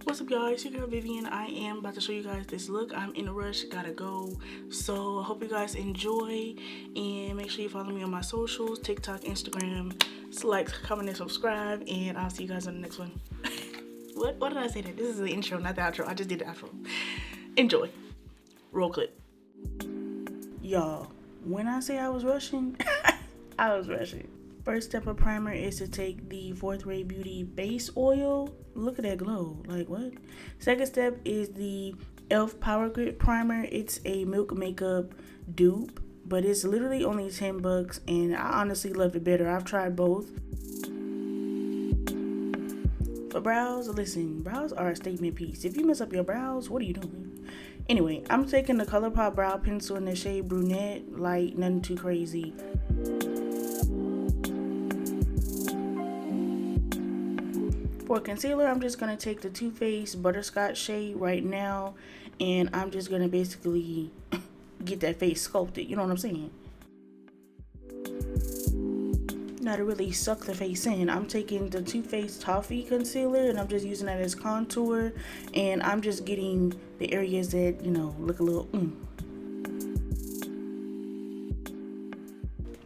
What's up, y'all? It's your girl Vivian. I am about to show you guys this look. I'm in a rush, gotta go. So I hope you guys enjoy, and make sure you follow me on my socials, TikTok, Instagram. Like, comment, and subscribe, and I'll see you guys on the next one. What did I say that? This is the intro, not the outro. I just did the outro. Enjoy. Roll clip. Y'all, when I say I was rushing, I was rushing. First step of primer is to take the Fourth Ray Beauty base oil. Look at that glow, like what? Second step is the e.l.f. Power Grip primer. It's a Milk Makeup dupe, but it's literally only 10 bucks, and I honestly love it better. I've tried both. For brows, listen, brows are a statement piece. If you mess up your brows, what are you doing? Anyway, I'm taking the ColourPop brow pencil in the shade Brunette, like nothing too crazy. For concealer, I'm just going to take the Too Faced Butterscotch shade right now, and I'm just going to basically get that face sculpted, you know what I'm saying? Now to really suck the face in, I'm taking the Too Faced Toffee concealer, and I'm just using that as contour, and I'm just getting the areas that, you know, look a little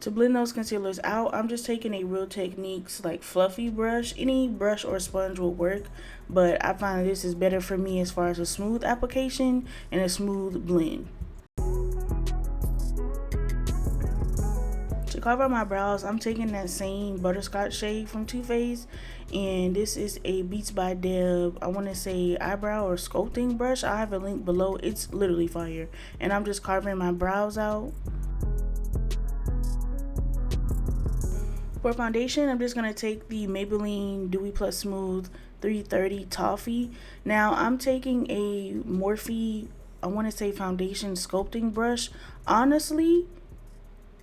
To blend those concealers out, I'm just taking a Real Techniques like fluffy brush. Any brush or sponge will work, but I find this is better for me as far as a smooth application and a smooth blend. To carve out my brows, I'm taking that same Butterscotch shade from Too Faced, and this is a Beats by Deb, I want to say eyebrow or sculpting brush. I have a link below. It's literally fire, and I'm just carving my brows out. For foundation, I'm just going to take the Maybelline Dewy Plus Smooth 330 Toffee. Now, I'm taking a Morphe, I want to say foundation sculpting brush. Honestly,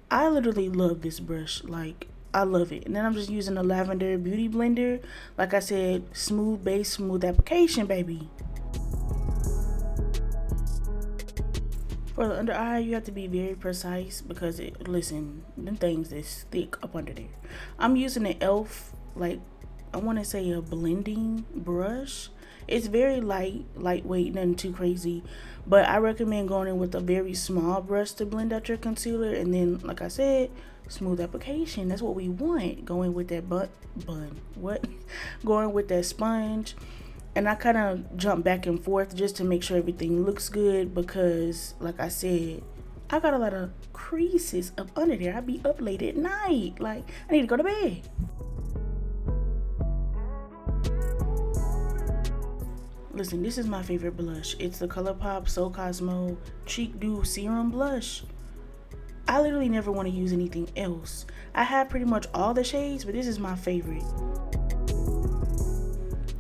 I literally love this brush. Like, I love it. And then I'm just using the Lavender Beauty Blender. Like I said, smooth base, smooth application, baby. For the under eye, you have to be very precise because listen, them things is thick up under there. I'm using an e.l.f. like, I want to say a blending brush. It's very lightweight, nothing too crazy. But I recommend going in with a very small brush to blend out your concealer. And then, like I said, smooth application. That's what we want. Going with that Going with that sponge. And I kind of jump back and forth just to make sure everything looks good because, like I said, I got a lot of creases up under there. I be up late at night. Like, I need to go to bed. Listen, this is my favorite blush. It's the ColourPop So Cosmo Cheek Dew Serum Blush. I literally never want to use anything else. I have pretty much all the shades, but this is my favorite.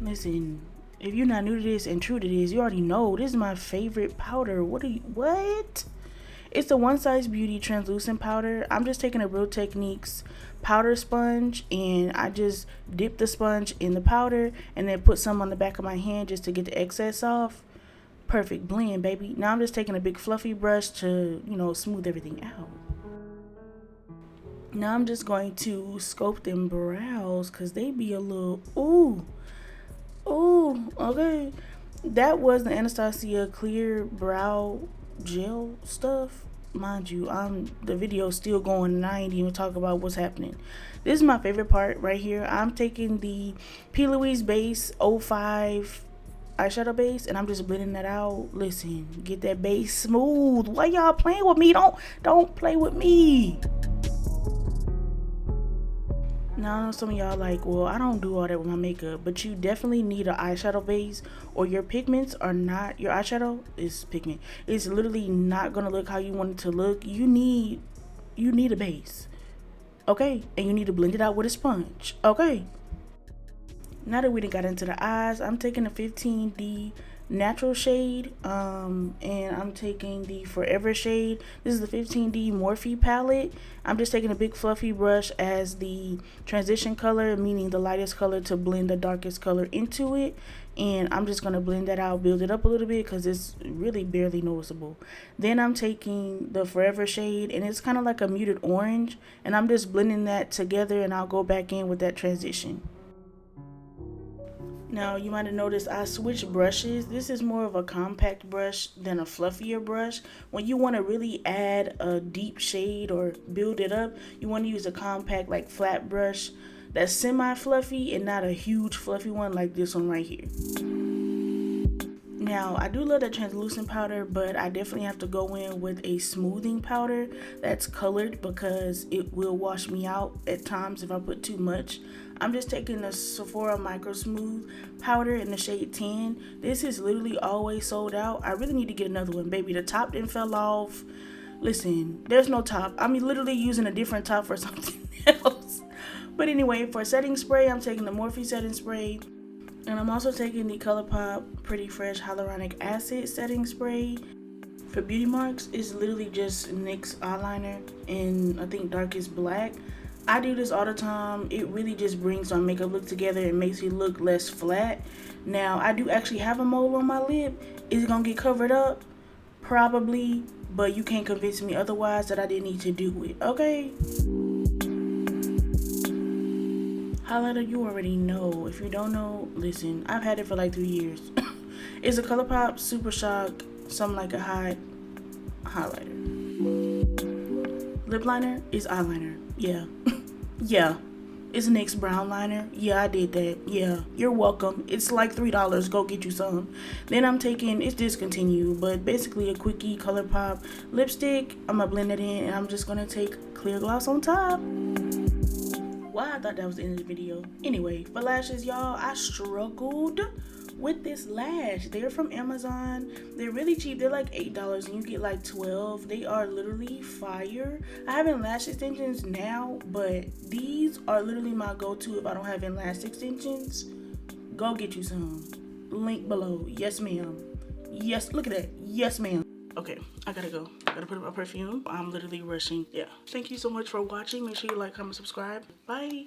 Listen, if you're not new to this and true to this, you already know this is my favorite powder. What? It's the One Size Beauty translucent powder. I'm just taking a Real Techniques powder sponge, and I just dip the sponge in the powder and then put some on the back of my hand just to get the excess off. Perfect blend, baby. Now I'm just taking a big fluffy brush to, you know, smooth everything out. Now I'm just going to sculpt them brows because they be a little, ooh, okay. That was the Anastasia clear brow gel stuff. Mind you, the video's still going and I ain't even talk about what's happening. This is my favorite part right here. I'm taking the p.louise base 05 eyeshadow base, and I'm just blending that out. Listen, get that base smooth. Why y'all playing with me? Don't play with me. Now, I know some of y'all like, well, I don't do all that with my makeup, but you definitely need an eyeshadow base, or your pigments are not, your eyeshadow is pigment. It's literally not going to look how you want it to look. You need a base, okay? And you need to blend it out with a sponge, okay? Now that we done got into the eyes, I'm taking a 15D natural shade, and I'm taking the Forever shade. This is the 15D Morphe palette. I'm just taking a big fluffy brush as the transition color, meaning the lightest color to blend the darkest color into it, and I'm just going to blend that out, build it up a little bit because it's really barely noticeable. Then I'm taking the Forever shade, and it's kind of like a muted orange, and I'm just blending that together, and I'll go back in with that transition. Now, you might have noticed I switched brushes. This is more of a compact brush than a fluffier brush. When you want to really add a deep shade or build it up, you want to use a compact, like flat brush that's semi-fluffy and not a huge fluffy one like this one right here. Now, I do love that translucent powder, but I definitely have to go in with a smoothing powder that's colored because it will wash me out at times if I put too much. I'm just taking the Sephora Micro Smooth powder in the shade 10. This is literally always sold out. I really need to get another one, baby. The top didn't fell off. Listen, there's no top. I'm literally using a different top for something else. But anyway, for setting spray, I'm taking the Morphe setting spray. And I'm also taking the ColourPop Pretty Fresh Hyaluronic Acid setting spray. For beauty marks, it's literally just NYX eyeliner in, I think, darkest black. I do this all the time. It really just brings my makeup look together and makes it look less flat. Now, I do actually have a mole on my lip. Is it going to get covered up? Probably, but you can't convince me otherwise that I didn't need to do it, okay? Highlighter, you already know. If you don't know, listen, I've had it for like 3 years. It's a ColourPop Super Shock, something like a hot highlighter. Lip liner is eyeliner. Yeah. Yeah. It's NYX brown liner. Yeah, I did that. Yeah, you're welcome. It's like $3. Go get you some. Then I'm taking, it's discontinued, but basically a quickie ColourPop lipstick. I'm gonna blend it in and I'm just gonna take clear gloss on top. Wow, I thought that was the end of the video. Anyway, for lashes, y'all, I struggled with this lash. They're from Amazon. They're really cheap. They're like $8 and you get like 12. They are literally fire. I have in lash extensions now, but these are literally my go-to if I don't have in lash extensions. Go get you some. Link below. Yes, ma'am. Yes, look at that. Yes, ma'am. Okay, I gotta go. Gotta put up my perfume. I'm literally rushing. Yeah. Thank you so much for watching. Make sure you like, comment, subscribe. Bye.